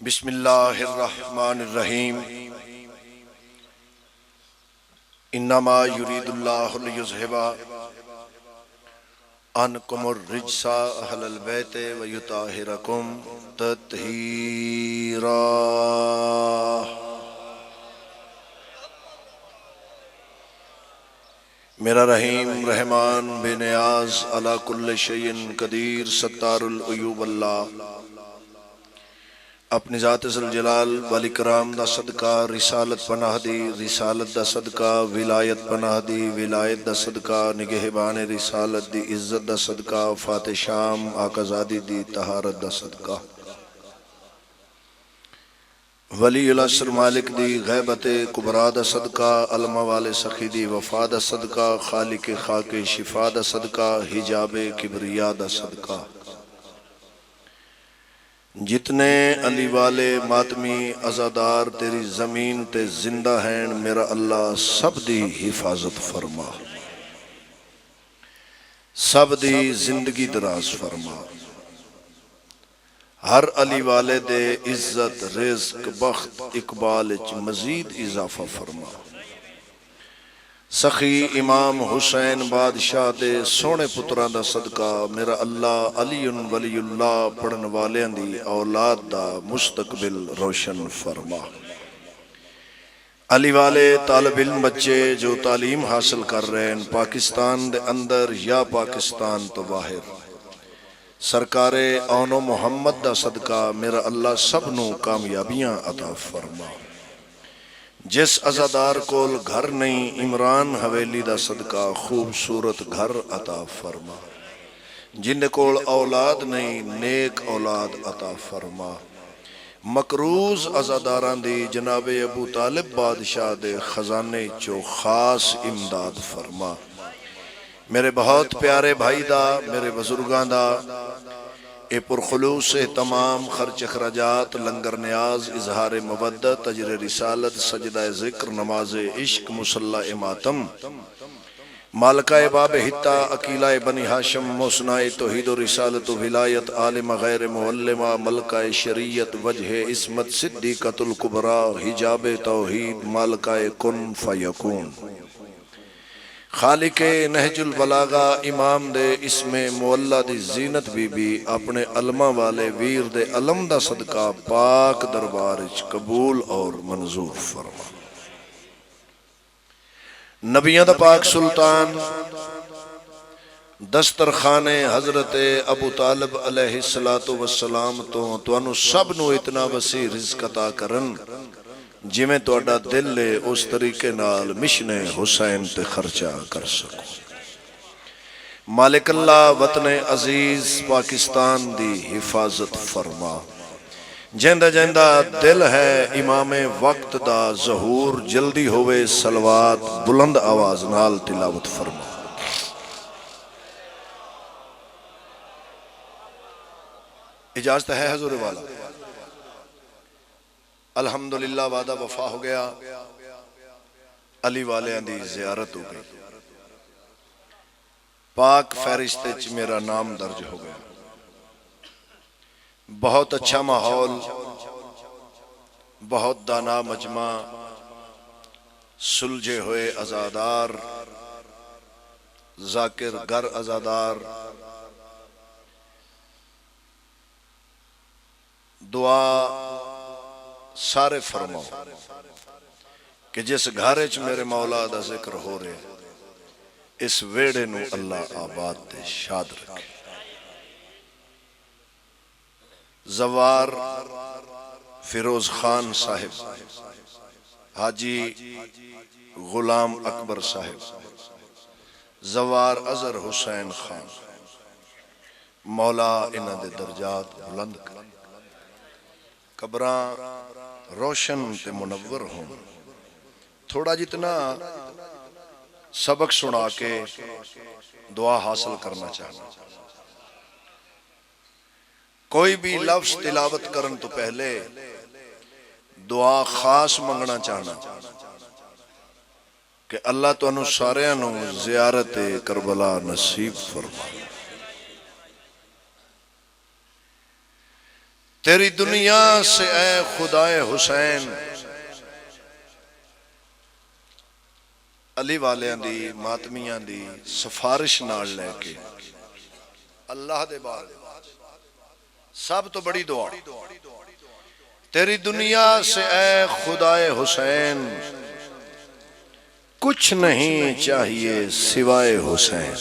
بسم اللہ الرحمن الرحیم انما یرید اللہ لیذھب عنکم الرجس اہل البیت ویطہرکم تطہیرا۔ میرا رحیم رحمان بے نیاز علی کل شیء قدیر ستار العیوب اللہ اپنی ذات ذوالجلال والاکرام دا صدقہ رسالت پناہ دی، رسالت دا صدقہ ولایت پناہ دی، ولایت دا صدقہ نگہبان رسالت دی، عزت دا صدقہ فاتح شام آقازادی دی، طہارت دا صدقہ ولی العصر مالک دی، غیبت کبرا دا صدقہ علمہ والے سخی دی، وفا دا صدقہ خالق خاک شفا دا صدقہ حجاب کبریا دا صدقہ جتنے علی والے ماتمی عزادار تیری زمین تے زندہ ہیں میرا اللہ سب دی حفاظت فرما، سب دی زندگی دراز فرما، ہر علی والے دے عزت رزق بخت اقبال اچ مزید اضافہ فرما، سخی امام حسین بادشاہ دے سونے پتران دا صدقہ میرا اللہ علی ولی اللہ پڑھن والیاں دی اولاد دا مستقبل روشن فرما، علی والے طالب علم بچے جو تعلیم حاصل کر رہے ہیں پاکستان دے اندر یا پاکستان تو باہر، سرکار اون و محمد دا صدقہ میرا اللہ سب نو کامیابیاں عطا فرما، جس عزادار کول گھر نہیں عمران حویلی دا صدقہ خوبصورت گھر عطا فرما، جن کول اولاد نہیں نیک اولاد عطا فرما، مقروض عزاداران دی جناب ابو طالب بادشاہ دے خزانے چو خاص امداد فرما، میرے بہت پیارے بھائی دا میرے بزرگان دا اے پرخلوص تمام خرچ اخراجات لنگر نیاز اظہار مودت تجر رسالت سجدہ ذکر نماز عشق مصلی ماتم مالکہ باب حتہ عقیلہ بنی ہاشم موسنہ توحید و رسالت و ولایت عالم غیر معلمہ ملکہ شریعت وجہ عصمت صدیقۃ الکبریٰ حجاب توحید مالکہ کن فیکون، خالق نہج البلاغہ امام دے اسم مولا دی زینت بی بی اپنے علمہ والے ویر دے علم دا صدقہ پاک دربارچ قبول اور منظور فرما، نبیاں دا پاک سلطان دسترخان حضرت ابو طالب علیہ السلام تو انو سب نو اتنا وسیع رزق عطا کرن جی میں توڑا دل لے اس طریقے نال مشن حسین تے خرچہ کر سکو، مالک اللہ وطن عزیز پاکستان دی حفاظت فرما، جیندہ جیندہ دل ہے امام وقت دا ظہور جلدی ہوئے صلوات بلند آواز نال تلاوت فرما۔ اجازت ہے حضور والا؟ الحمدللہ وعدہ وفا ہو گیا، علی والے دی زیارت ہو گئی، پاک فہرست وچ میرا نام درج ہو گیا، بہت اچھا ماحول، بہت دانا مجمع، سلجھے ہوئے عزادار، ذاکر گر عزادار، دعا سارے فرماؤ کہ جس گھارچ میرے مولا دا ذکر ہو رہے اس ویڑے نو اللہ آباد دے شاد رکھے، زوار فیروز خان صاحب، حاجی غلام اکبر صاحب، زوار اظہر حسین خان، مولا انہ دے درجات بلند کر، قبراں روشن تے منور ہوں، تھوڑا جتنا سبق سنا کے دعا حاصل کرنا چاہنا، کوئی بھی لفظ تلاوت کرن تو پہلے دعا خاص منگنا چاہنا کہ اللہ تو انو سارے انو زیارت کربلا نصیب فرما۔ تیری دنیا سے اے خدائے حسین علی والیاں دی ماتمیاں دی سفارش نال لے کے اللہ دے بار سب تو بڑی دعا تیری دنیا سے اے خدائے حسین کچھ نہیں چاہیے سوائے حسین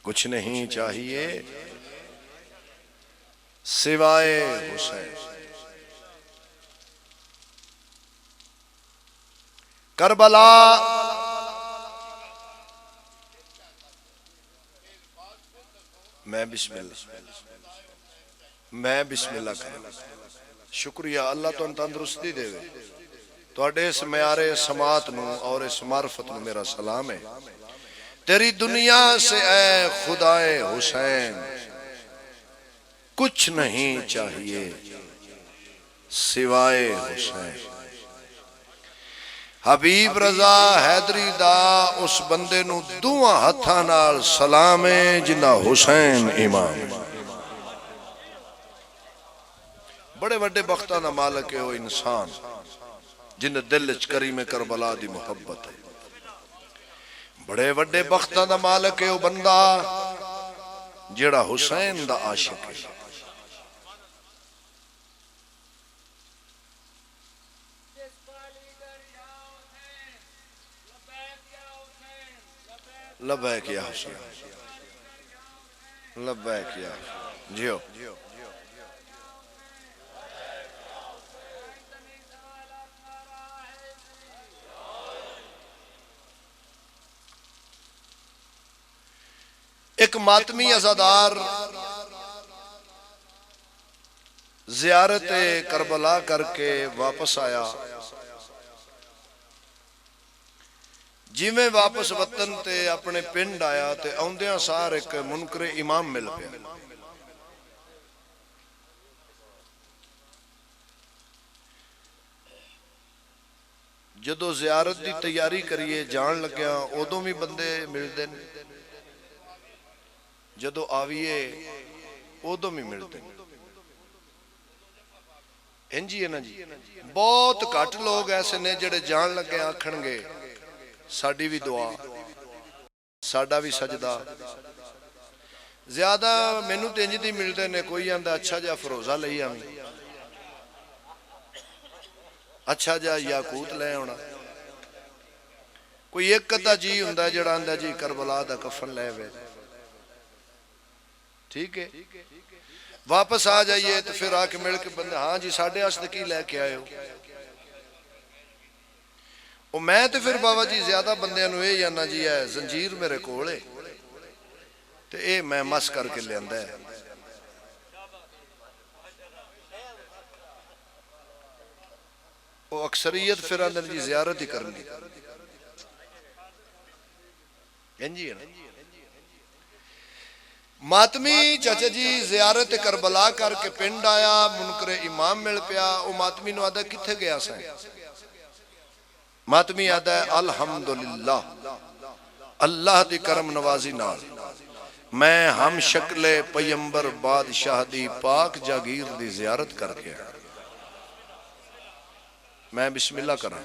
کچھ نہیں چاہیے سوائے حسین کربلا میں بسم اللہ کروں شکریہ اللہ تو تندرستی دے تواڈے اس معیارِ سماعت نو اور اس معرفت نو میرا سلام ہے تیری دنیا سے اے خدائے حسین کچھ نہیں چاہیے سوائے حسین حبیب رضا حیدری دا اس بندے نو دعا ہتھاں نال سلام ہے جنہ حسین امام بڑے وڈے بختاں دا مالک ہے وہ انسان جن دل وچ کریم کربلا دی محبت ہے بڑے وڈے بختاں دا مالک ہے وہ بندہ جیڑا حسین دا عاشق ہے لبیک یا حسین لبیک یا جیو ایک ماتمی عزادار زیارت کربلا کر کے واپس آیا جی میں واپس وطن تے اپنے پنڈ آیا تے اوندیاں سار ایک منکر امام مل پیا جدو زیارت دی تیاری کریے جان لگیا ادوں بھی بندے مل دیں جدو آویے ادوں بھی مل دیں انجی ہے نا جی بہت کٹ لوگ ایسے نے جڑے جان لگے آکھن گے ساڑی بھی دعا ساڑا بھی سجدہ زیادہ مینو تینجی دی ملتے نے کوئی آندہ اچھا جا فروزہ لئی آمی اچھا جا یاقوت لے ہونا کوئی ایک قطع جی ہوندہ جڑا آندہ جی کربلا دا کفن لے وے ٹھیک ہے واپس آ جائیے تو پھر آ کے مل کے بندے ہاں جی ساڑھے آسدکی لے کے آئے ہو وہ میں تو پھر بابا جی زیادہ بندیاں نو اے یا نا جی ہے زنجیر میرے کولے تو اے میں مس کر کے لے اندہ ہے وہ اکثریت پھر اندر جی زیارت ہی کرنی انجی ہے نا ماتمی چاچا جی زیارت کربلا کر کے پنڈ آیا منکر امام مل پیا وہ ماتمی نو آدھا کتھے گیا سائیں ماتمی آدھا ہے الحمدللہ اللہ دی کرم نوازی نال میں ہم شکل پیمبر بادشاہ دی پاک جاگیر دی زیارت کر کے میں بسم اللہ کرا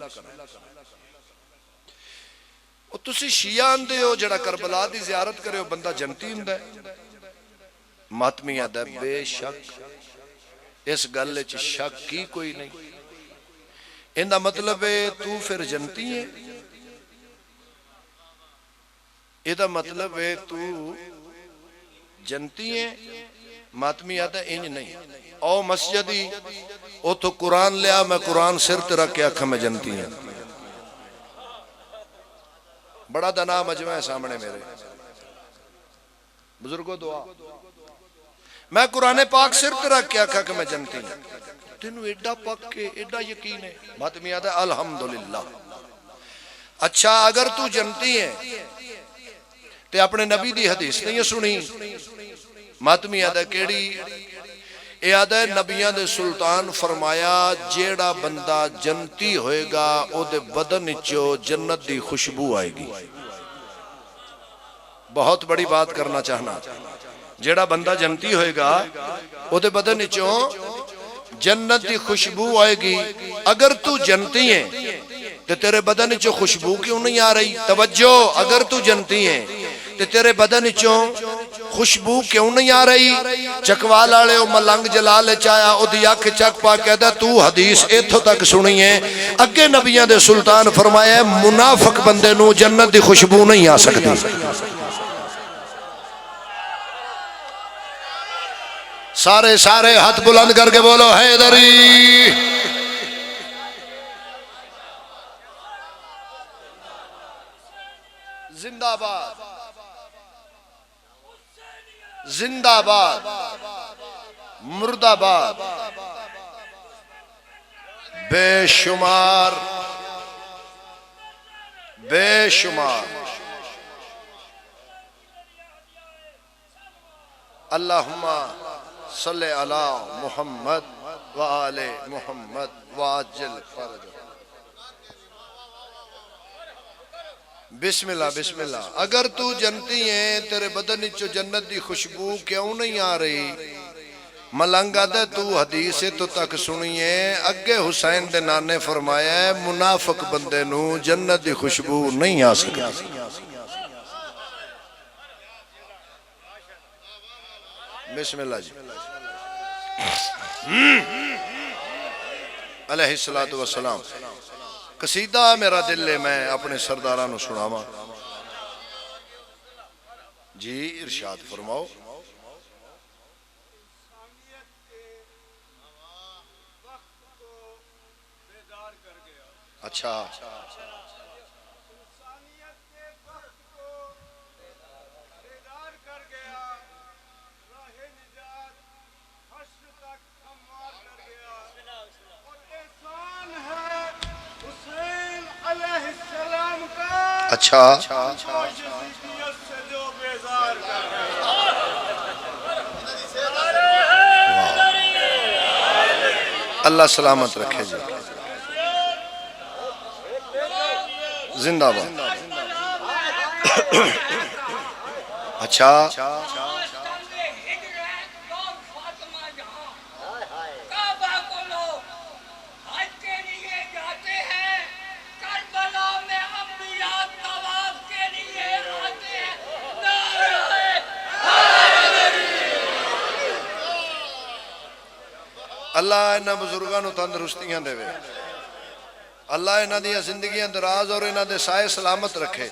وہ تسی شیعہ اندے ہو جڑا کربلا دی زیارت کرے ہو بندہ جنتی اندہ ہے ماتمی آدھا ہے بے شک اس گلے چی شک کی کوئی نہیں اندہ مطلب ہے تو پھر جنتی ہے اندہ مطلب ہے تو جنتی ہے ماتمی آدھا انج نہیں او مسجدی او تو قرآن لیا میں قرآن سر ترہ کے اکھا میں جنتی ہیں بڑا دنا مجمع ہے سامنے میرے بزرگو دعا میں قرآن پاک سر ترہ کے اکھا کہ میں جنتی ہوں تینو ایڈا پک کے ایڈا یقین ہے ماتمی آدھا ہے الحمدللہ اچھا اگر تو جنتی ہے تے اپنے نبی دی حدیث نہیں سنی ماتمی آدھا کیڑی اے آدھا ہے نبیان دے سلطان فرمایا جیڑا بندہ جنتی ہوئے گا او دے بدن چو جنت دی خوشبو آئے گی بہت بڑی بات کرنا چاہنا جیڑا بندہ جنتی ہوئے گا وہ دے بدن چوں جنت دی خوشبو آئے گی. اگر تو جنتی ہیں تو تیرے بدن چوں خوشبو کیوں نہیں آ رہی؟ توجہ، اگر تو جنتی ہیں تو تیرے بدن چوں خوشبو کیوں نہیں آ رہی؟ چکوال آلے او ملنگ جلال چایا او دی اکھ چک پا کہتا تو حدیث ایتھو تک سنی ہے. اگے نبیان دے سلطان فرمایا ہے منافق بندے نو جنت دی خوشبو نہیں آ سکتی. سارے سارے ہاتھ بلند کر کے بولو حیدری. زندہ باد، زندہ باد، مرد آباد. بے شمار بے شمار اللہم صلی علی محمد وآل محمد وعجل فرج. بسم اللہ بسم اللہ. اگر تو جنتی ہیں تیرے بدن چو جنت دی خوشبو کیوں نہیں آ رہی؟ ملنگا دے تو حدیث تو تک سنیے. اگے حسین دے نانے فرمایا ہے منافق بندے نو جنت دی خوشبو نہیں آ سکتی. بسم اللہ جی. علیہ السلام. قصیدہ میرا دل لے میں اپنے سردارانو سناما جی. ارشاد فرماؤ. اچھا اچھا اللہ سلامت رکھے جی. زندہ باد. اچھا اللہ انہاں بزرگانو تندرستیاں دے وے. اللہ انہاں دیاں زندگیاں دراز اور انہاں دے سائے سلامت رکھے.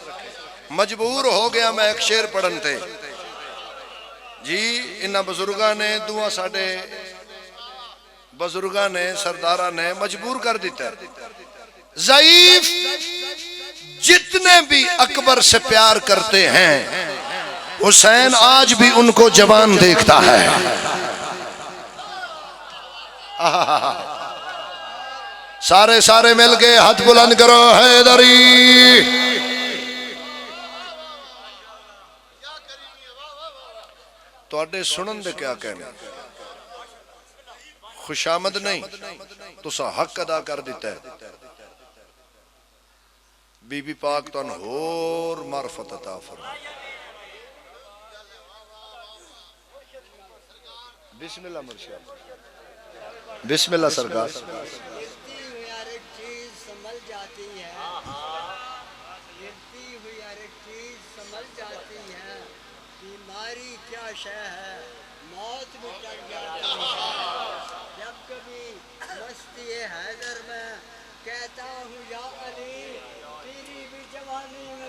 مجبور ہو گیا میں ایک شعر پڑھن تے جی. انہاں بزرگاں نے دعا ساڑے بزرگاں نے سرداراں نے مجبور کر دیتا ہے. ضعیف جتنے بھی اکبر سے پیار کرتے ہیں حسین آج بھی ان کو جوان دیکھتا ہے. سارے سارے مل کے ہاتھ بلند کرو حیدری. تو اڈے سنن دے کیا کہنے خوش آمد نہیں تو سا حق ادا کر دیتا ہے. بی بی پاک تو انہور معرفت عطا فرمائے. بسم اللہ مرشد. بسم اللہ سرکار. گرتی ہوئی ہر ایک چیز سنبھل جاتی ہے. گرتی ہوئی ہر ایک چیز سنبھل جاتی ہے. بیماری کیا شے ہے موت بھی ٹل جاتی ہے. جب کبھی مستی حیدر میں کہتا ہوں یا علی تیری بھی جوانی میں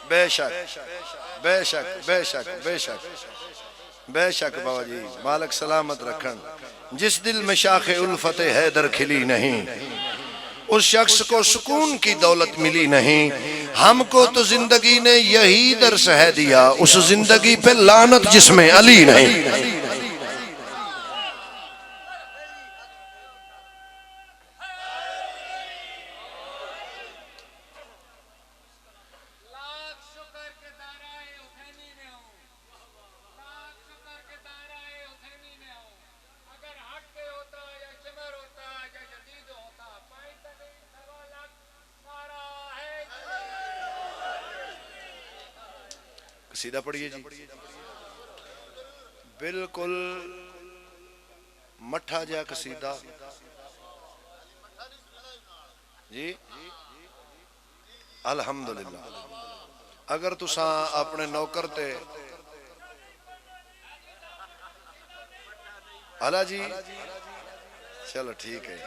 بے شک بے شک بے شک بے شک بے شک بابا جی. مالک سلامت رکھن. جس دل میں شاخ الفت حیدر کھلی نہیں اس شخص کو سکون کی دولت ملی نہیں. ہم کو تو زندگی نے یہی درس ہے دیا اس زندگی پہ لعنت جس میں علی نہیں. قصیدہ پڑھیے جی، بالکل مٹھا جا قصیدہ جی. الحمدللہ اگر تساں اپنے نوکر تے الا جی چلو ٹھیک ہے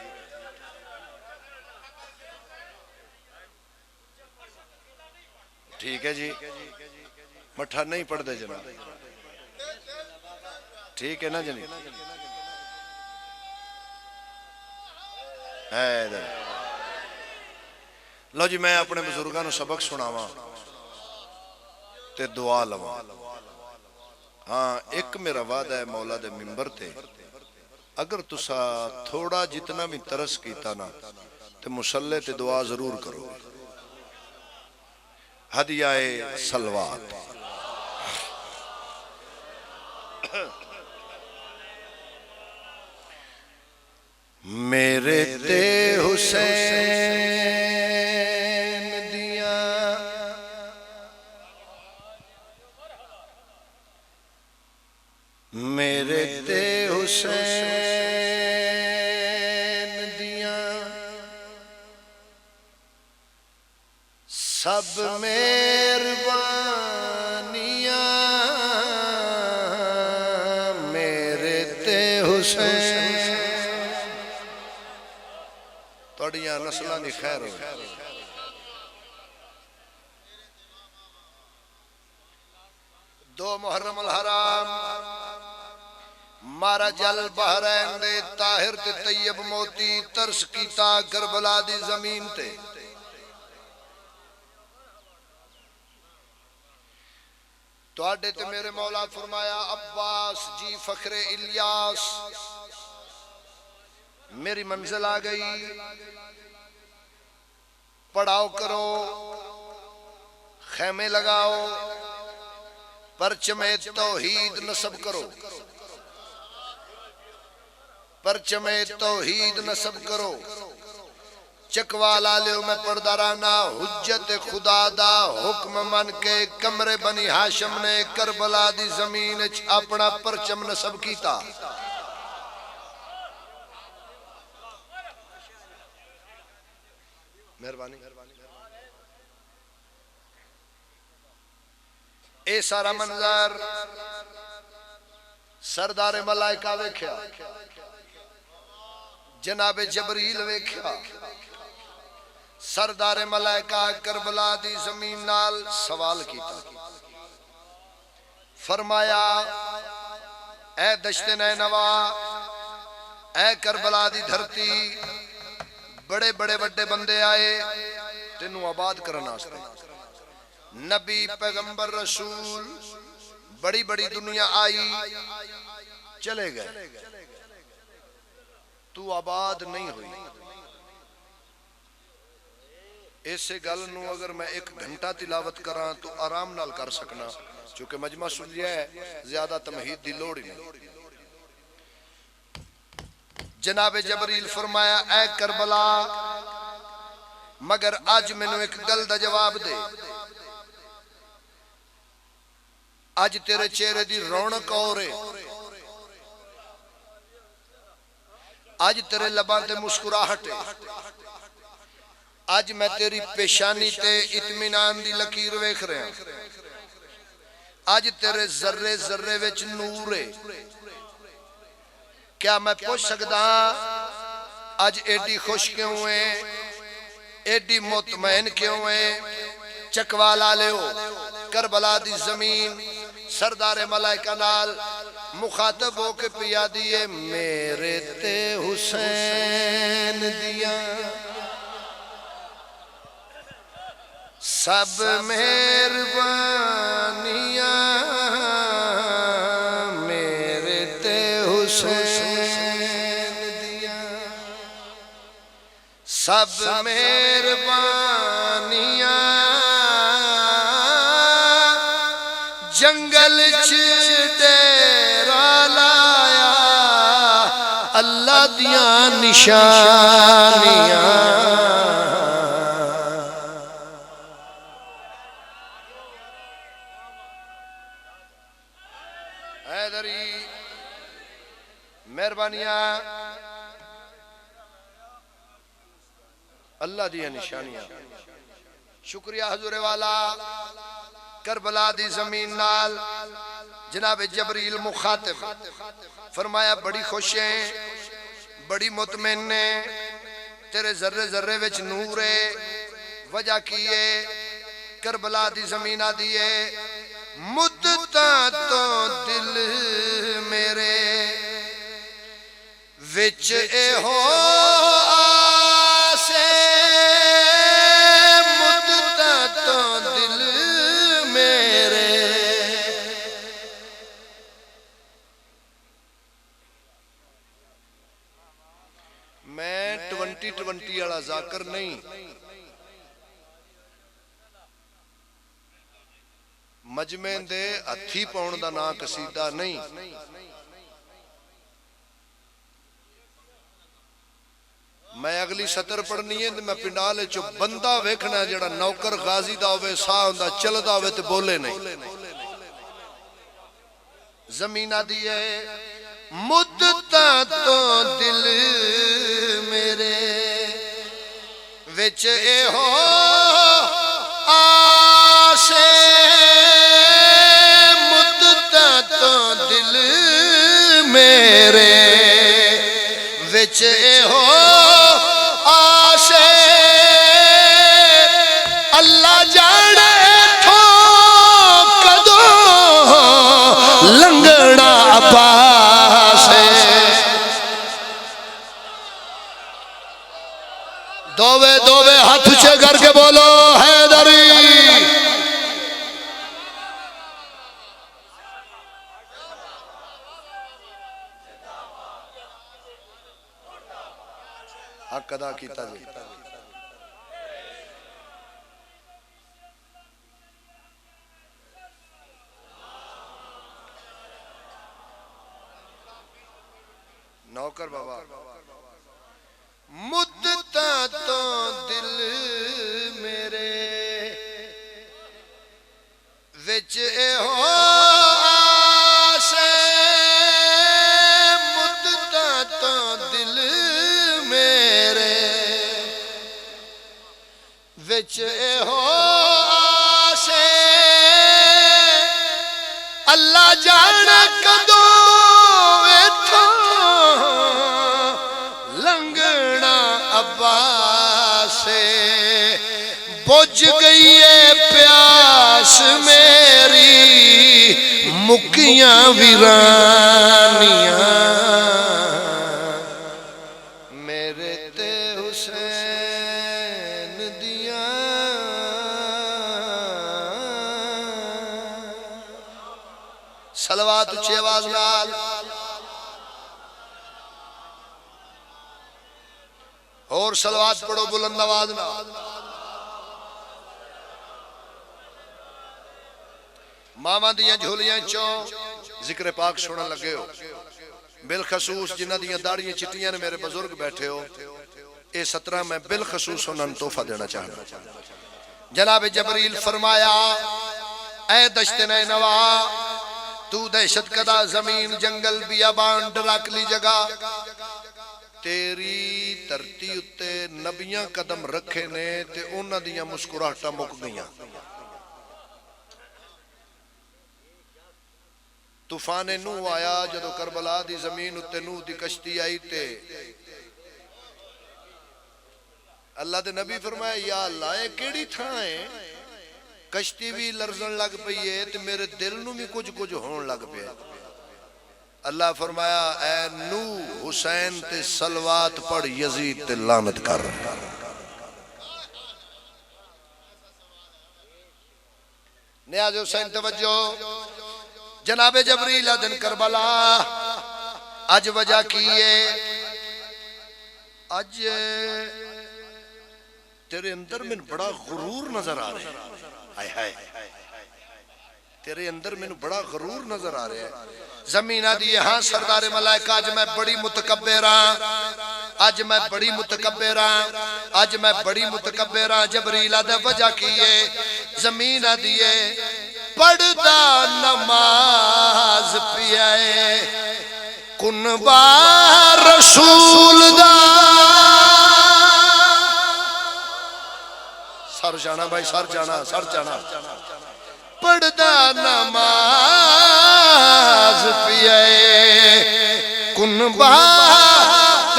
ٹھیک ہے جی، مٹھا نہیں پڑھ دے جناب، ٹھیک ہے نا جنی ہے ادھر. لو جی میں اپنے بزرگاں نو سبق سناواں تے دعا لواں. ہاں ایک میرا وعدہ ہے مولا دے منبر تے، اگر تسا تھوڑا جتنا بھی ترس کیتا نا تے مصلے تے دعا ضرور کرو. ہدیہ سلوات میرے تے حسین دیاں میرے تے حسین دیاں سب مہربانیاں میرے تے حسین توڑیاں نسلان دی خیر ہو. دو محرم الحرام مارا جل بحرین دے طاہر تے طیب موتی ترس کیتا کربلا دی زمین تے. توڑے تے میرے مولا فرمایا عباس جی فخر الیاس میری منزل آ گئی، پڑھاؤ کرو، خیمے لگاؤ، پرچم توحید نصب کرو، پرچم توحید نصب کرو. چکوالا لیو میں پڑھدا رہنا حجت خدا دا حکم من کے کمرے بنی ہاشم نے کربلا دی زمین اپنا پرچم نصب کیتا. مہربانی اے سارا منظر سردار ملائکہ ویکھیا، جناب جبریل ویکھیا، سردار ملائکہ کربلا دی زمین نال سوال کیتا. فرمایا اے دشت نینوا، اے کربلا دی دھرتی، بڑے بڑے وڈے بندے آئے تینوں آباد کرنا واسطے، نبی پیغمبر رسول بڑی بڑی دنیا آئی چلے گئے، تو آباد نہیں ہوئی. ایسے گل نو اگر میں ایک گھنٹہ تلاوت کراں تو آرام نال کر سکنا، چونکہ مجمع سنیا ہے زیادہ تمہید دی لوڑ ہی نہیں. جناب جبریل فرمایا اے کربلا مگر آج میں نے ایک گل دا جواب دے، آج تیرے چہرے دی رونق اور ہے، آج تیرے لباں تے مسکراہٹ ہے، آج میں تیری پیشانی تے اطمینان دی لکیر ویکھ رہا ہوں، آج تیرے ذرے ذرے وچ نور ہے. کیا میں پوچھ سکتا آج ایڈی خوش کیوں ہوئے، ایڈی مطمئن کیوں ہوئے؟ چکوالا لیو کربلا دی زمین سردار ملائکہ نال مخاطب ہو کے پیا دیئے میرے تے حسین دیاں سب مہربانیاں میرے تے حسین دیاں سب مہربانیاں جنگل چ ڈیرا لایا اللہ دیاں نشانیاں حیدری مہربانیاں اللہ دیا نشانیاں شکریہ حضور والا کربلا دی زمین نال جناب جبریل مخاطب فرمایا بڑی خوش ہیں بڑی مطمئن نے تیرے ذرے ذرے وچ نور ہے وجہ کیے کربلا دی زمین دیئے مدتاں تو دل میرے وچ اے ہو آسے مدتاں تو دل میرے میں 2020 والا ذاکر نہیں مجمع دے ہتھی پاؤن دا نا قصیدہ نہیں میں اگلی سطر پڑھنی ہے میں پنڈالے چو بندہ ویکھنا جڑا نوکر غازی دا ہوئے ساہ ہوندا چلدا ہوئے تے بولے نہیں زمینہ دیئے مدتاں تو دل میرے وچ اے ہو آسے مدتاں تو دل میرے وچ اے ہو آسے اللہ جانے تھو کدو لنگڑا پاسے دووے ہاتھ چھے کر کے بولو حیدری حق ادا کیتا جی نوکر بابا مدتاں تو دل میرے وچ اے ہو آسے مدتاں تو دل میرے وچ اے ہو آسے اللہ جانا کدو ایتھا لنگنا عباسے بجھ گئی ہے پیاس میری مکیاں ویرانیاں میرے تے حسین دیاں صلوات اچھی آواز نال اور صلوات پڑھو بلند آواز نال ماما دیاں جھولیاں چوں ذکر پاک سنن لگے ہو بالخصوص جنہ دیاں داڑیاں چٹیاں نے میرے بزرگ بیٹھے ہو اے 17 میں بالخصوص انہوں تحفہ دینا چاہتا جناب جبریل فرمایا اے دشت نینوا تو دہشت کدہ زمین جنگل بیابان ڈراکلی جگہ تیری ترتی اتے نبیاں قدم رکھے نے تے انہ دیاں مسکراہٹا مک گئیاں طوفان نو آیا جدو کربلا دی زمین اتے نو دی کشتی آئی تے اللہ دے نبی فرمایا یا اللہ اے کیڑی تھائیں کشتی بھی لرزن لگ پئیے تے میرے دل نو بھی کچھ ہون لگ پئے اللہ فرمایا اے نو حسین تے صلوات پڑھ یزید تے لعنت کر نیاز حسین توجہ جناب جبریل دن کربلا اج وجہ کیے اج تیرے اندر میں بڑا غرور نظر آ رہا ہے تیرے اندر میں بڑا غرور نظر آ رہا ہے زمینہ دی ہاں سردار ملائکہ آج میں بڑی متکبراں آج میں بڑی متکبراں آج میں بڑی متکبراں جبریل دے وجہ کیے زمینہ دیئے پڑھدا نماز پیائے کنبا رسول دا سر جانا بھائی سر جانا پڑھدا نماز پیائے کنبا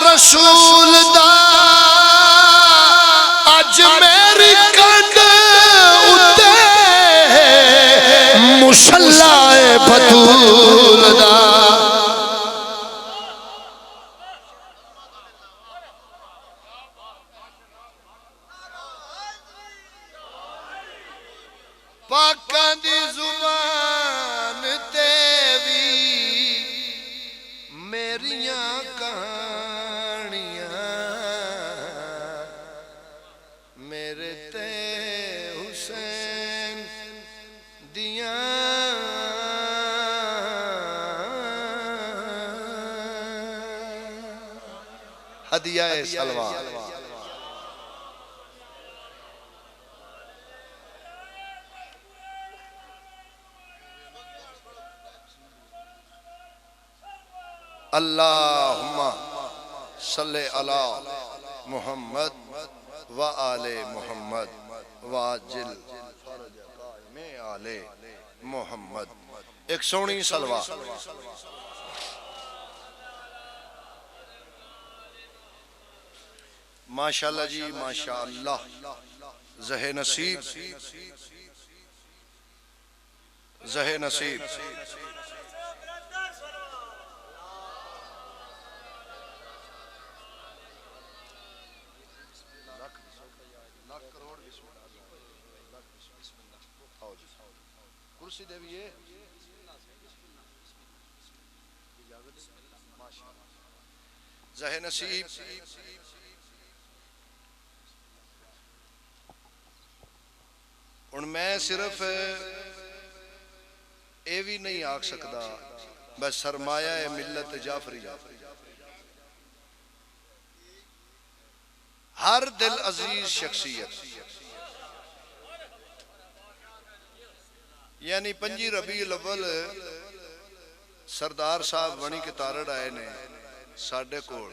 رسول دا اج میری کنڈ اتے مصلی بطول دا پاکاں دی زبان تے وی میریاں کہانیاں میرے تے حسین دیاں ہدیہ سلوان اللہم صلی علی محمد و آل محمد واجل فرج قائم آل محمد. ایک سونی سلوہ ماشاءاللہ جی ماشاءاللہ. زہ نصیب کرسی دے بھی یہ زہ نصیب اور میں صرف اے بھی نہیں آکھ سکتا بس سرمایہ ملت جعفری ہر دل عزیز شخصیت یعنی 5 ربیع الاول سردار صاحب ونی کے تارڑ آئے نے ساڑھے کوڑ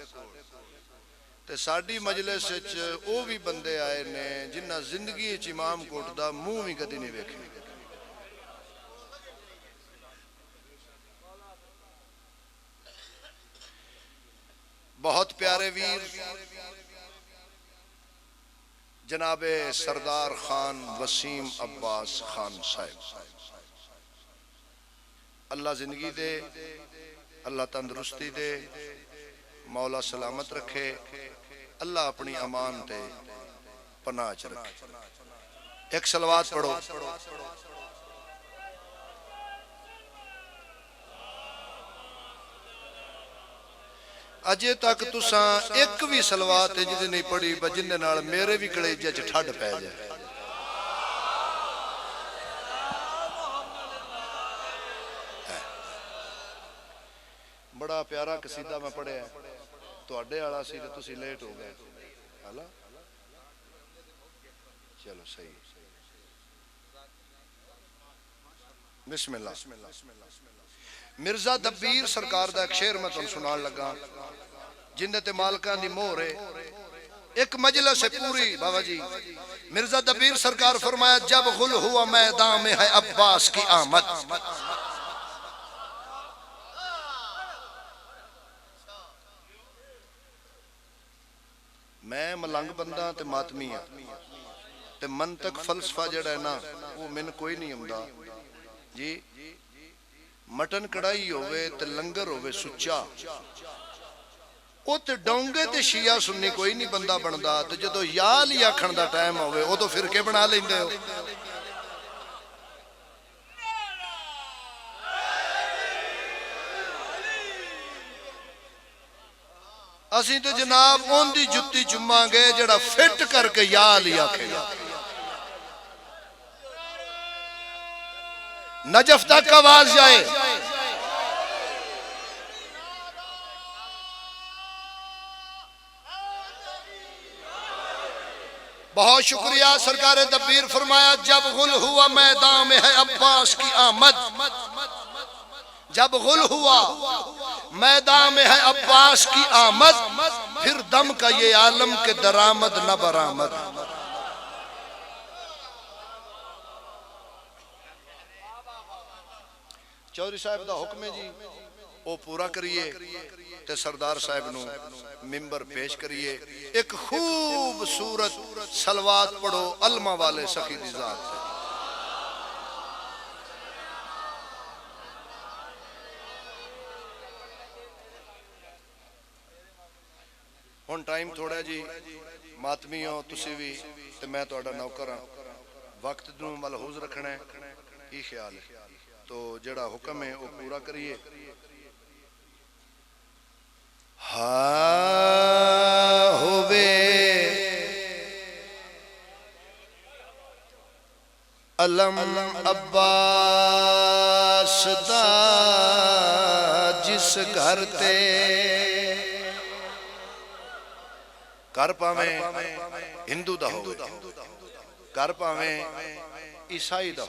تے ساڑھی مجلس وچ او بھی بندے آئے نے جنہ زندگی وچ امام کوٹ دا منہ بھی کدی نہیں ویکھے. بہت پیارے ویر جناب سردار خان وسیم عباس خان صاحب اللہ زندگی دے اللہ تندرستی دے مولا سلامت رکھے اللہ اپنی امان تے پناہ چ رکھے. ایک صلوات پڑھو. اجے تک تساں ایک بھی صلوات جدی نہیں پڑھی جن دے نال میرے بھی کلیجے چ ٹھڈ پے جائے. بڑا پیارا قصیدہ میں پڑھیا تواڈے والا سی تے تسی لیٹ ہو گئے. چلو صحیح. بسم اللہ. مرزا دبیر سرکار دا ایک شعر میں تن سنان لگا جن تے مالکان دی مہر ہے. ایک مجلس ہے پوری بابا جی. مرزا دبیر سرکار فرمایا جب غل ہوا میدان میں ہے عباس کی آمد. میں ملنگ بندہ تے ماتمی ہاں تے منطق فلسفہ جڑا ہے نا وہ من کوئی نہیں ہوندا جی. مٹن کڑائی ہوئے تے لنگر ہوئے سچا او تے ڈونگے تے شیعہ سنی کوئی نہیں بندہ بندا تے جدو یا لیا کھن دا ٹائم ہوئے او تو فرقے بنا لیندے ہو. اسی تو جناب اون دی جتی چماں گے جڑا فٹ کر کے یا لیا کھے گا. نجف تک آواز جائے. بہت شکریہ سرکار دبیر فرمایا جب غل ہوا میدان میں ہے عباس کی آمد، جب غل ہوا میدان میں ہے عباس کی آمد، پھر دم کا یہ عالم کے درآمد نہ برآمد۔ چودھری صاحب دا حکم ہے جی وہ پورا کریے تے سردار صاحب نو ممبر پیش کریے، ایک خوبصورت صلوات پڑھو علمہ والے سخی دی ذات سے۔ ہن ٹائم تھوڑا جی، ماتمی ہو تسی بھی تے میں تہاڈا نوکر ہاں، وقت نو ملحوظ رکھنا ہے، کی خیال ہے؟ تو جڑا حکم ہے وہ پورا کریے۔ ہووے علم عباس دا جس گھر تے، گھر پاویں ہندو دا ہووے، گھر پاویں عیسائی دا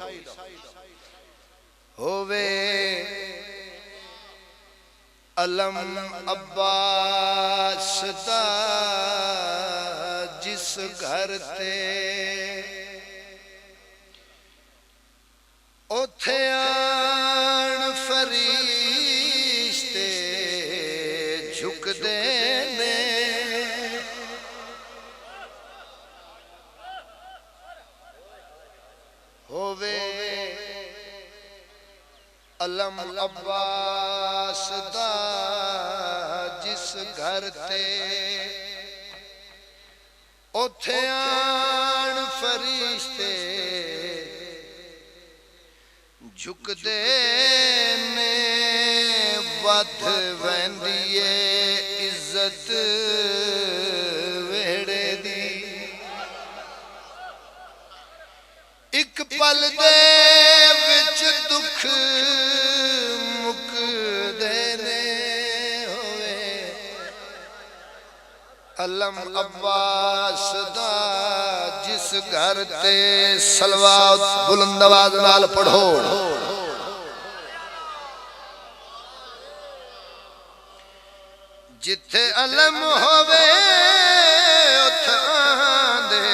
ہووے علم عباس دا جس گھر تے، اوتھے آن فرشتے جھک دے نے، ہووے علم عباس دا جس گھر تے، اوتھے آن فرشتے جھک دے نے، ودھ ویندیے عزت ویڑے دی، ایک پل دے وچ دکھ مک دینے ہوئے علم عباس دا جس گھر تے، صلوات بلند آواز نال پڑھو۔ جتھے علم ہووے اتھے آندے،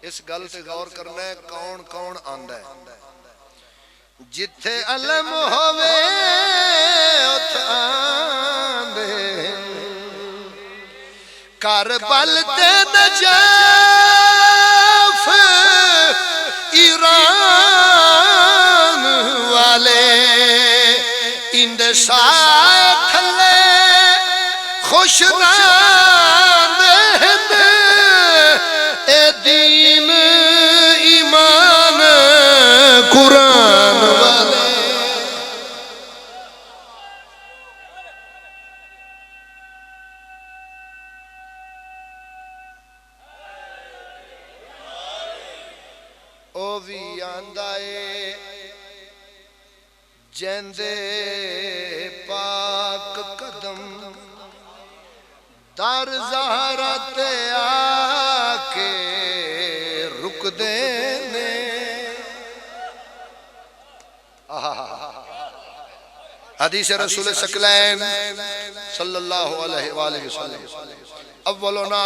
اس گل تے غور کرنا ہے کون کون آندا ہے۔ جتھے علم ہووے اتھے آندے، کربل تے نجف ایران والے، اند سائے تھلے خوش راندے، اے دین ایمان قرآن والے۔ او بھی آندائے جیندے پاک قدم، در زہرہ تے آکے رک دینے، حدیث رسول ثقلین صلی اللہ علیہ وآلہ وسلم، اولنا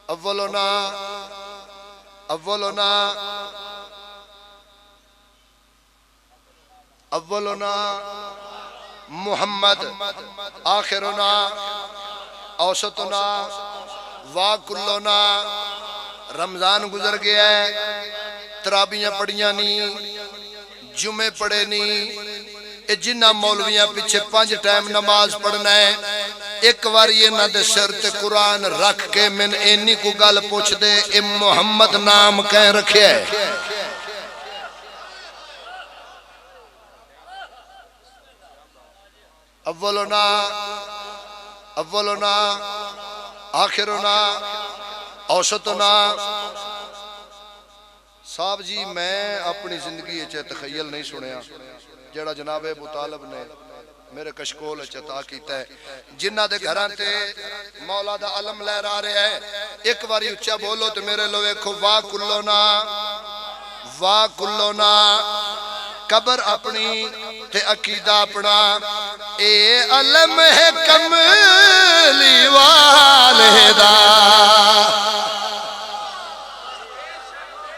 اولنا اولنا اولنا محمد، آخرنا اوسطنا واکلنا۔ رمضان گزر گیا ہے، ترابیاں پڑھیاں نہیں، جمعے پڑھے نہیں، اے جنہ مولویاں پیچھے 5 ٹائم نماز پڑھنا ہے، ایک بار یہ نہ دے سر تے قرآن رکھ کے من اینی کو گل پوچھ دے اے محمد نام کہیں رکھے ہے؟ اولنا اولنا آخرنا اوسطنا۔ صاحب جی میں اپنی زندگی چے تخیل نہیں سنیا جڑا جناب ابو طالب نے میرے کشکول عطا کیتا ہے جنہ دے گھراں تے مولا دا علم لہرا رہا ہے ایک باری اچھا بولو تو میرے لو ویکھو واہ کلونا قبر اپنی تے عقیدہ اپنا اے علم ہے کملی والے دا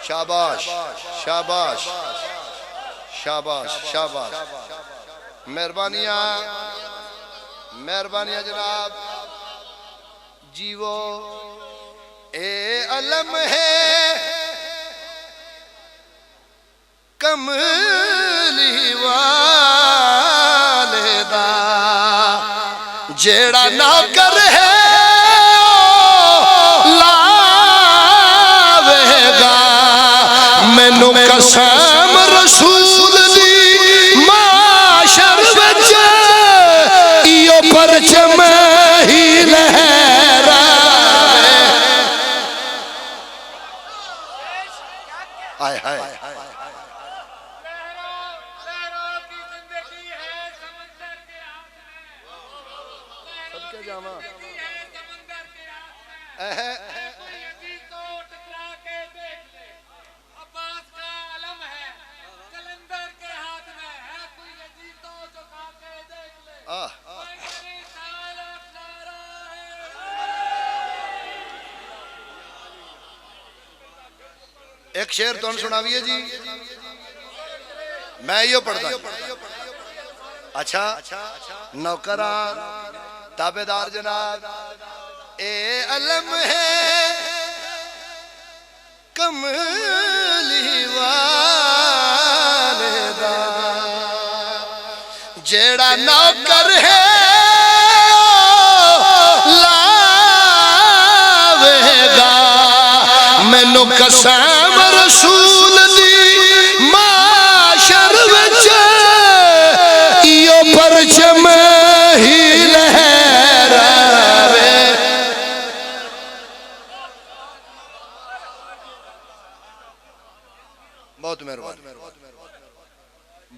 شاباش شاباش شاباش شاباش مہربانیاں جناب جیو اے علم ہے کملی والے دا جیڑا نوکر ہے لاوے گا مینوں قسم رسول دی معاشر وچ ایو پرچم ہی لہراوے آئے ہائے ایک شعر تو سناویے جی میں یہ پڑھتا ہوں اچھا نوکران تابعدار جناب اے علم ہے کملی والے دا جیڑا نوکر ہے لاوے گا مینوں قسم رسول دی معاشر وچ ایو پرچم ہی لہراوے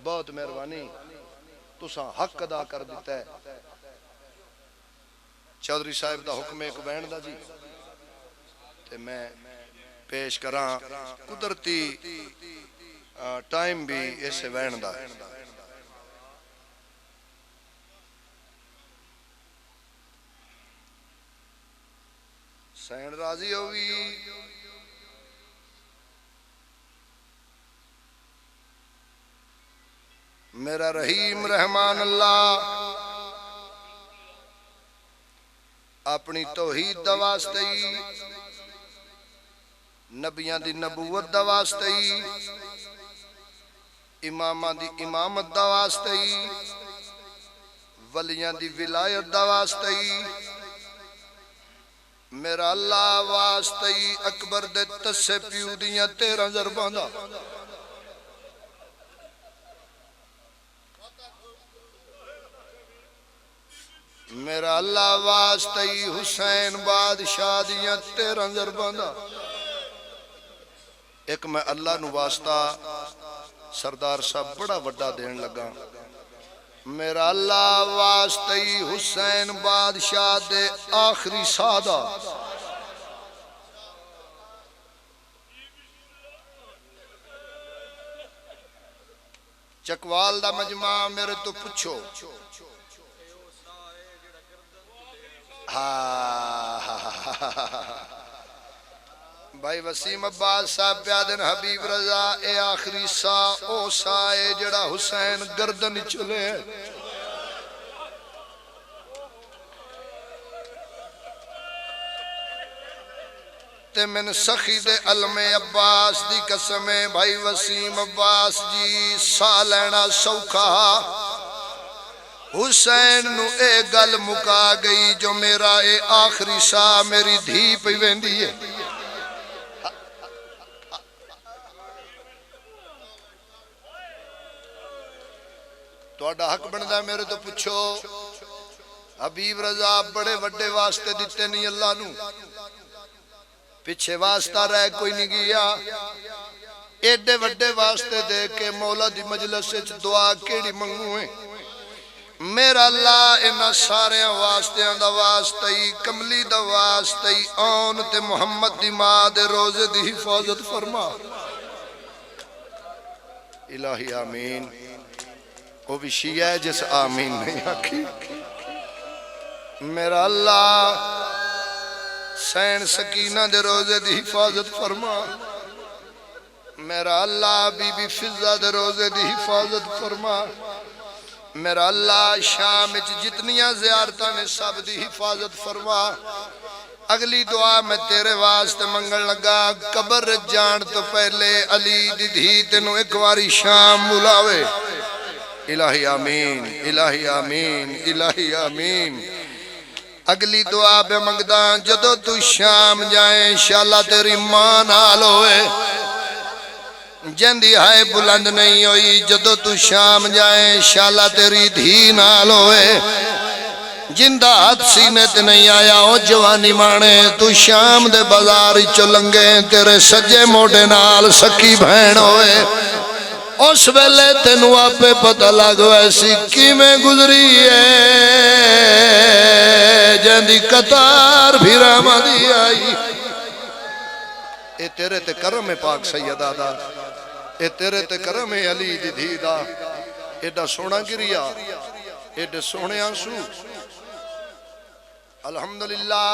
بہت مہربانی تساں حق ادا کر دیتا ہے چودھری صاحب دا حکم ایک بہن دا جی تے میں پیش کراں قدرتی ٹائم بھی اس بہن دا سین راضی ہوئی میرا رحیم رحمان اللہ اپنی توحید دا واسطے نبیان دی نبوت دا واسطے امامان دی امامت دا واسطے ولیان دی ولایت دا واسطے میرا اللہ واسطے اکبر دے تسے پیو دیاں 13 ضرباں دا میرا اللہ واسطے حسین بادشاہ دیاں 13 ضرباں دا ایک میں اللہ نو واسطہ سردار صاحب بڑا وڈا دین لگا میرا اللہ واسطے حسین بادشاہ دے آخری سادہ چکوال دا مجمع میرے تو پچھو بھائی وسیم عباس صاحب پیادن حبیب رضا اے آخری سا او سائے جڑا حسین گردن چلے تے من سخی دے علم عباس دی قسمیں بھائی وسیم عباس جی سا لینا سوکھا حسین نو اے گل مکا گئی جو میرا اے آخری سا میری دھی پہ ویندی ہے توڑا حق بندہ میرے تو پچھو حبیب رضا بڑے وڈے واسطے دیتے نہیں اللہ نو پیچھے واسطہ رہ کوئی نہیں گیا ایڈے وڈے واسطے دے کے مولا دی مجلس سے دعا کیڑی منگوئے میرا اللہ انہاں سارے واسطیاں دا واسطہ ہی کملی دا واسطہ ہی آن تے محمد دی ماں دے روزے دی حفاظت فرما الہی آمین وہ بھی شیعہ ہے جس آمین نہیں آکھی میرا اللہ سین سکینہ دے روزے دی حفاظت فرما میرا اللہ بی بی فضہ دے روزے دی حفاظت فرما میرا اللہ شام جتنیاں زیارتاں نے سب دی حفاظت فرما اگلی دعا میں تیرے واسطے منگل لگا قبر جان تو پہلے علی دی دھی تینوں ایک واری شام بلاوے الہی آمین الہی آمین الہی آمین اگلی دعا پہ منگدا جدو تو شام جائیں انشاءاللہ تیری ماں نال ہوئے جندی ہائے بلند نہیں ہوئی جدو تو شام جائیں انشاءاللہ تیری دھی نال ہوئے جندہ ہاتھ سینے تے نہیں آیا او جوانی مانے تو شام دے بازار چلنگے تیرے سجے موڑے نال سکی بہن ہوئے اس ویلے تینوں آپے پتہ لگ ویسی کی میں گزری ہے جندی قطار بھی راما دی آئی اے تیرے تے کرم پاک سیدہ دا اے تیرے تے کرم علی دی دھی دا ایڈا سونا گریا ایڈے سونے آنسو الحمدللہ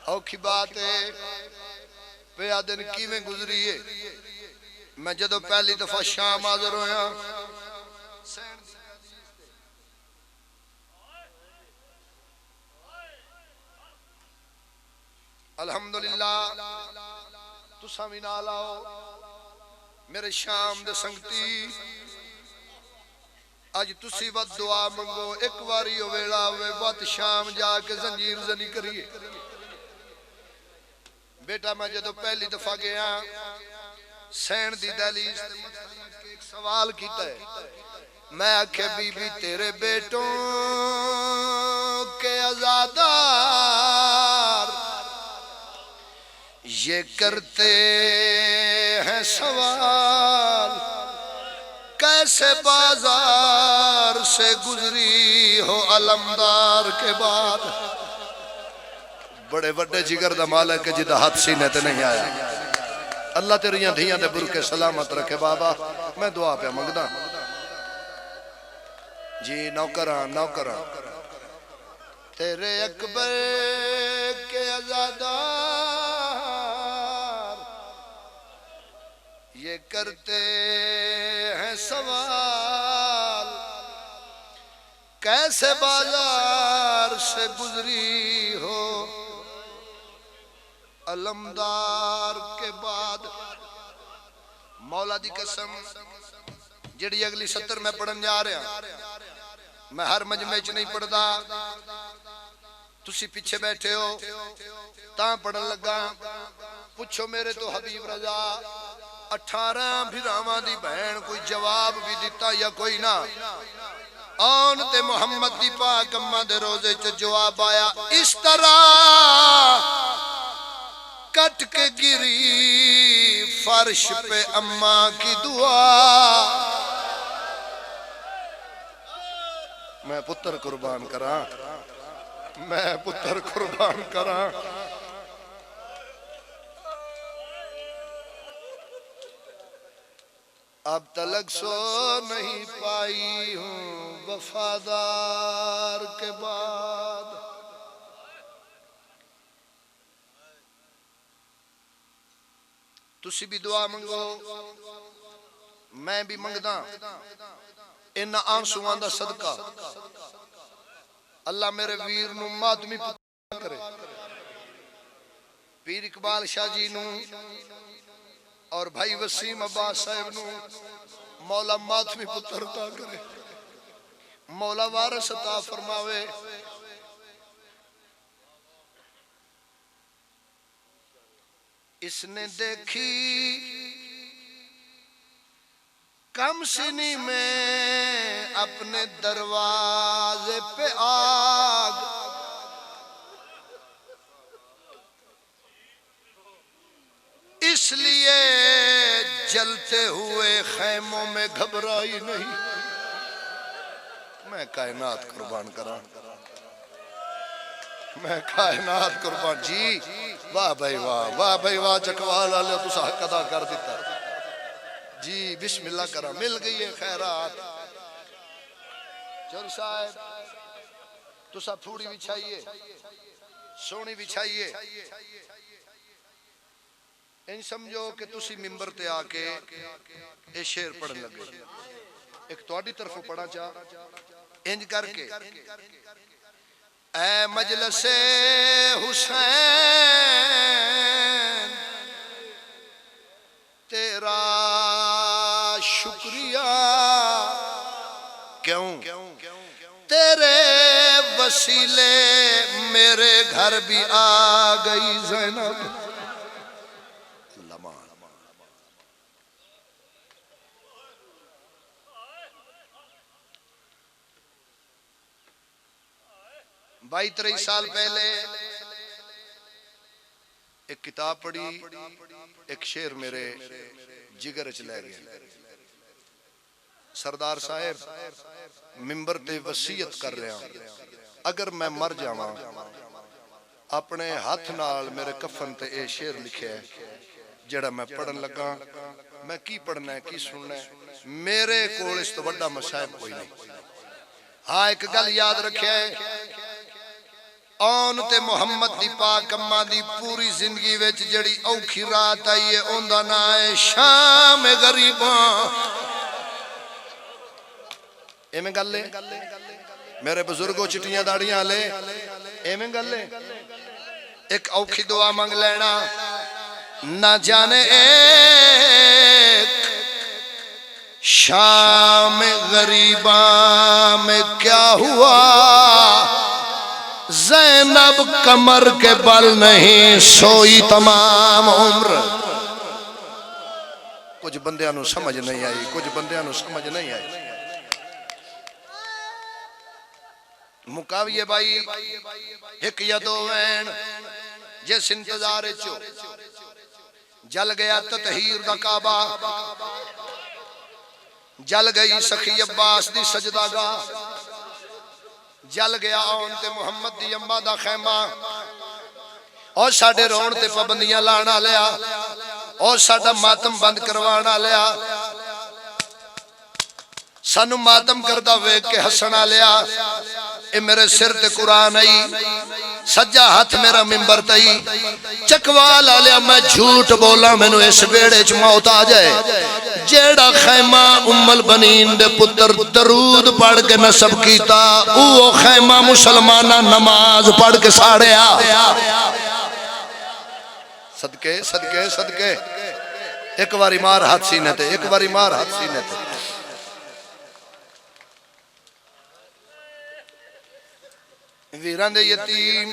اوکھی بات ہے پہ دن کی میں گزری ہے میں جدو پہلی دفعہ شام حاضر ہویا الحمدللہ تو سامی نال آؤ میرے شام دے سنگتی آج تسی وقت دعا منگو ایک واری ویڑا ہوئے وقت شام جا کے زنجیر زنی کریے بیٹا میں جدو پہلی دفعہ گیا سین دی دہلیز ایک سوال کیتا ہے میں آکھے بی بی تیرے بیٹوں کے عزادار یہ کرتے ہیں سوال کیسے بازار سے گزری ہو علمدار کے بعد بڑے بڑے جگر دا مالک جدہ ہاتھ سینے تے نہیں آیا اللہ تیریاں دھیاں دے برکے سلامت رکھے بابا میں دعا پہ منگدا جی نوکراں تیرے اکبر کے عزادار یہ کرتے ہیں سوال کیسے بازار سے گزری ہو علمدار کے بعد مولا دی قسم جڑی اگلی 70 میں پڑھن جا رہا میں ہر مجمع چ نہیں پڑھدا تسی پیچھے بیٹھے ہو تاں پڑھن لگا پوچھو میرے تو حبیب رضا 18 بھراواں دی بہن کوئی جواب بھی دیتا یا کوئی نہ آن تے محمد دی پاک اماں دے روزے چ جواب آیا اس طرح کٹ کے گری فرش پہ اماں کی دعا میں پتر قربان کراں میں پتر قربان کراں اب تلک سو نہیں پائی ہوں وفادار کے بعد تسی بھی دعا منگو میں بھی منگدا ان آنسوان دا صدقہ اللہ میرے ویر نو ماتمی پتر کرے پیر اقبال شاہ جی نو اور بھائی وسیم عباس صاحب نو مولا ماتمی پتر عطا کرے مولا وارث عطا فرماوے اس نے دیکھی کم سنی میں اپنے دروازے پہ آگ اس لیے چلتے ہوئے خیموں میں گھبرائی نہیں. میں کائنات قربان کرا, میں کائنات قربان. جی واہ بھائی واہ, واہ بھائی واہ, چکوال آلے تو حق ادا کر دیتا. جی بسم اللہ کرا, مل گئی ہے خیرات. چور صاحب تو سب تھوڑی بچھائیے, سونی بچھائیے. ان سمجھو کہ تسی ممبر تے آ کے اے شعر پڑھن لگے. ایک تواڈی طرفوں پڑھا چاہ انج کر کے, اے مجلس حسین تیرا شکریہ, کیوں تیرے وسیلے میرے گھر بھی آ گئی زینب. بائی 23 سال پہلے ایک کتاب پڑھی, ایک شعر میرے جگر چ لے گیا. سردار صاحب ممبر تے وصیت کر رہا ہوں, اگر میں مر جاواں اپنے ہاتھ نال میرے کفن تے اے شعر لکھے ہے جڑا میں پڑھن لگا. میں کی پڑھنا ہے کی سننا ہے, میرے کول اس تو بڑا مصائب کوئی نہیں. ہاں ایک گل یاد رکھے ہے, آن تے محمد دی پاک اماں دی پوری زندگی وچ جڑی اوکھی رات آئی ہے اوندا نام ہے شام غریباں. ایویں گل ہے میرے بزرگوں چٹیاں داڑیاں لے, ایویں گل ہے. ایک اوکھی دعا منگ لینا, نہ جانے ایک شام غریباں میں کیا ہوا, زینب کمر کے بل نہیں سوئی تمام عمر. کچھ بندیاں نو سمجھ نہیں آئی, کچھ بندیاں نو سمجھ نہیں آئی. مکاویے بھائی ایک یا دو وین جس انتظار چو جل گیا تطہیر دا کعبہ, جل گئی سخی عباس دی سجدہ گاہ, جل گیا آن تے محمد دی اماں دا خیمہ, اور ساڑھے رون تے پابندیاں لانا لیا, اور ساڑھا ماتم بند کروانا لیا, سانو ماتم کردہ ویک کے ہسنا لیا. اے میرے سر تے قرآن آئی, سجا ہاتھ میرا ممبر تائی, چکوال آلیا میں جھوٹ بولا مینو اس بیڑے چ موت آ جائے. جیڑا خیمہ ام البنین دے پتر درود پڑھ کے نصب کیتا, او خیمہ مسلمانہ نماز پڑھ کے ساڑیا. صدقے صدقے صدقے, ایک واری مار ہاتھ سینے تے, ایک واری مار ہاتھ سینے تے. ویران دے یتیم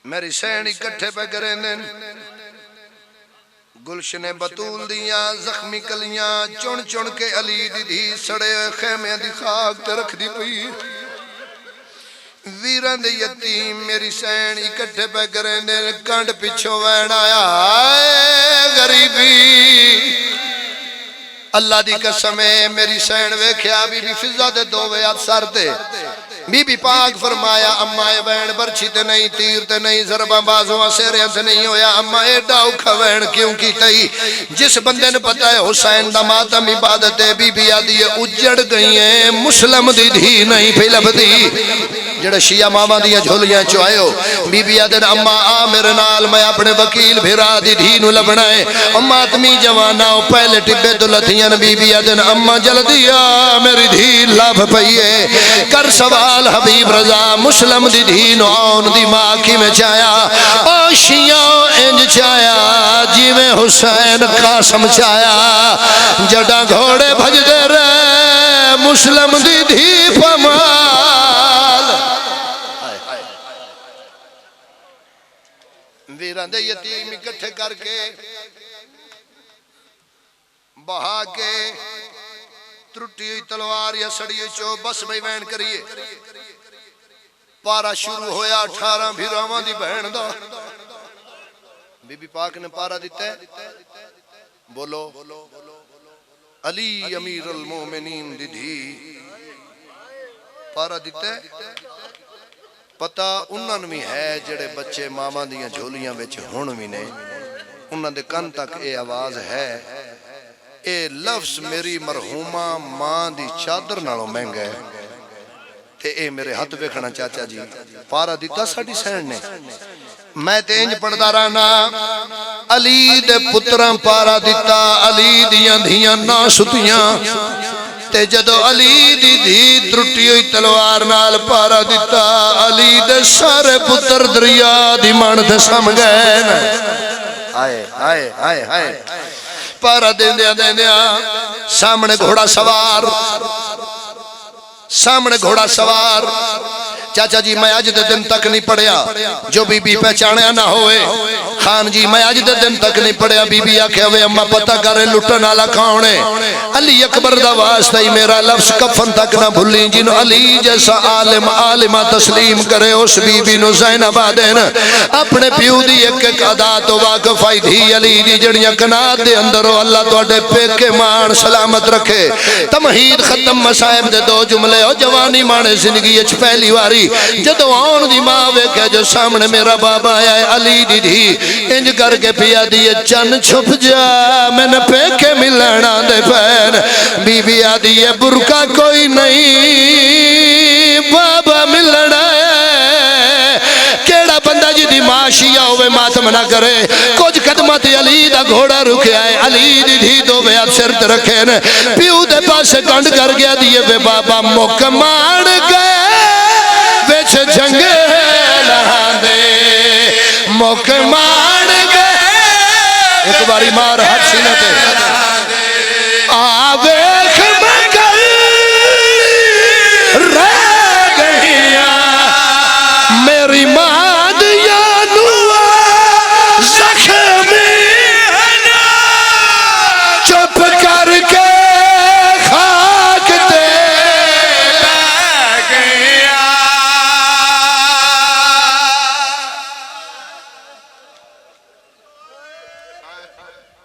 میری سین اکٹھے پہ کریں دن, گلشن بطول دیاں زخمی کلیاں چون چون کے علی دی دھی سڑے خیمے دی خاک تے رکھ دی پئی. ویران دے یتیم میری سین اکٹھے پہ کریں دن, کانڈ پچھو وین آیا غریبی. اللہ دی قسم ہے میری سین ویکھیا بی بی فضا دے دو ویات سر دے. بی بی پاک فرمایا اماں اے وین برچھی تے نہیں, تیر تے نہیں, ضرباں بازواں سیرے تے نہیں ہویا. اماں ایڈا اوکھا وین کیوں کی تئی, جس بندے نے پتہ ہے حسین دا ماتم عبادت ہے. بی بی آدھی ہے اجڑ گئی ہیں, مسلم دی دھی نہیں پھر لبدی. جڑا شیعہ ماما دیا جھولیاں چوائیو, بی بی آدھن اماں آ میرے نال, میں اپنے وکیل بھیرا دی دھی نو لبنا ہے. اماں اتمی جوانا پہلے ٹبے تو لتھیاں. بی بی آدھن اماں جلدی آ میری دھی لب پئیے, کر سوال حبیب رضا مسلم دی دھی نو آن دی ماں کی میں چایا. او شیعہ انج چایا جی میں حسین قاسم چایا. جڑا گھوڑے بھج دے رہے مسلم دی دھی پمال. ویران دے یتیم اکٹھے کر کے بہا کے ترٹی ہوئی تلوار یا سڑی ہوئی چو بس بھئی وین کریے. پارا شروع ہویا 18 بھیراواں دی بہن دا. بی بی پاک نے پارا دیتا ہے, بولو علی امیر المومنین دی دھی پارا دیتا ہے پتہ انہاں بھی ہے جڑے بچے ماما دیاں جھولیاں وچ ہن وی نے انہاں دے کن تک اے آواز ہے اے لفظ میری مرحومہ ماں دی چادر نالوں مہنگا ہے تے اے میرے ہاتھ ویکھنا چاچا جی پارا دیتا ساڈی سین نے میں تے انج پڑھدا رہنا علی دے پتراں پارا دیتا علی دیاں دھیاں نہ ستیاں تے جدو علی دی دھی ترٹی ہوئی تلوار نال پارا دیتا علی دے سارے پتر دریا دی مان تے سم گئے آئے آئے آئے آئے پارا دیندیا سامنے گھوڑا سوار سامنے گھوڑا سوار چاچا جی میں آج دے دن تک نہیں پڑھیا جو بی بی پہچانے نہ ہوئے خان جی میں آج دے دن تک نہیں پڑھیا بی بی آکھے ہوئے اممہ پتہ کرے لٹن آلا کھاؤنے علی اکبر دا واسطہ ہی میرا لفظ کفن تک نہ بھلیں جن علی جیسا عالم عالمہ تسلیم کرے اس بی بی نو زینب آدین اپنے پیو دی ایک ایک ادا تو واقف آئی تھی علی دی جڑیاں کنات دے اندر ہو اللہ تو اڈے پیکے مان سلامت رکھے تمہید ختم مسائب دے دو جملے ہو جوانی مانے زندگی اچھ پہلی واری جدو آن دی ماں ویکھے جو سامنے میرا بابا آیا ہے علی دی دھی انج کر کے پیا دیئے چن چھپ جا میں نے پیکے ملنا دے پین بی بی آدھی ہے برکا کوئی نہیں بابا ملنا ہے کیڑا بندہ جی دی معاشیہ ہوئے ماتم نہ کرے کچھ قدمت علی دا گھوڑا رکھے آئے علی دی دھی دو بے اب سرت رکھے پیو دے پاس کنڈ کر گیا دیئے بے بابا مکمان گئے ویچ جنگے لہاں دے مکمان گئے ایک باری مار ہاتھ سینتے آویخ مکل رہ گئیاں میری ماد یا نوا زخمی چپ کر کے خاک دے گئیاں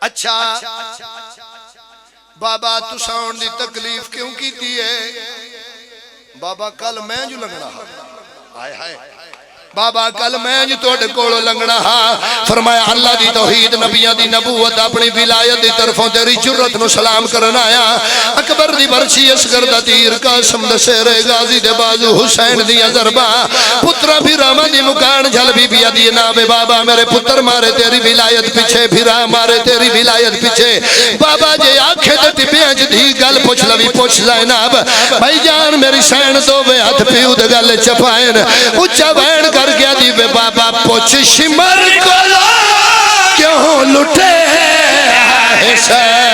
اچھا بابا تو ساؤن دی تکلیف کیوں کی دیئے بابا کل میں جو لگنا آئے آئے بابا کل میں جو توڑ کوڑو لنگنا ہاں فرمایا اللہ دی توحید نبیہ دی نبوت اپنی ولایت دی طرفوں تیری جرت نو سلام کرنا آیا اکبر دی برچی اسگر دا تیر قاسم دا سیر غازی دے بازو حسین دی ضربہ پترہ بھیرامہ دی مکان جھل بی بیا دی نابے بابا میرے پتر مارے تیری ولایت پیچھے بھیرا مارے تیری ولایت پیچھے بابا جے آنکھیں دے ٹپیاں جدھی گل پوچھ لوی پوچھ زینب بھائی جان میری سین دو بے ہاتھ پیو دے گل چپائن اچھا بین کر گیا دی بے بابا پوچھ شمر کو کیوں لٹے حسین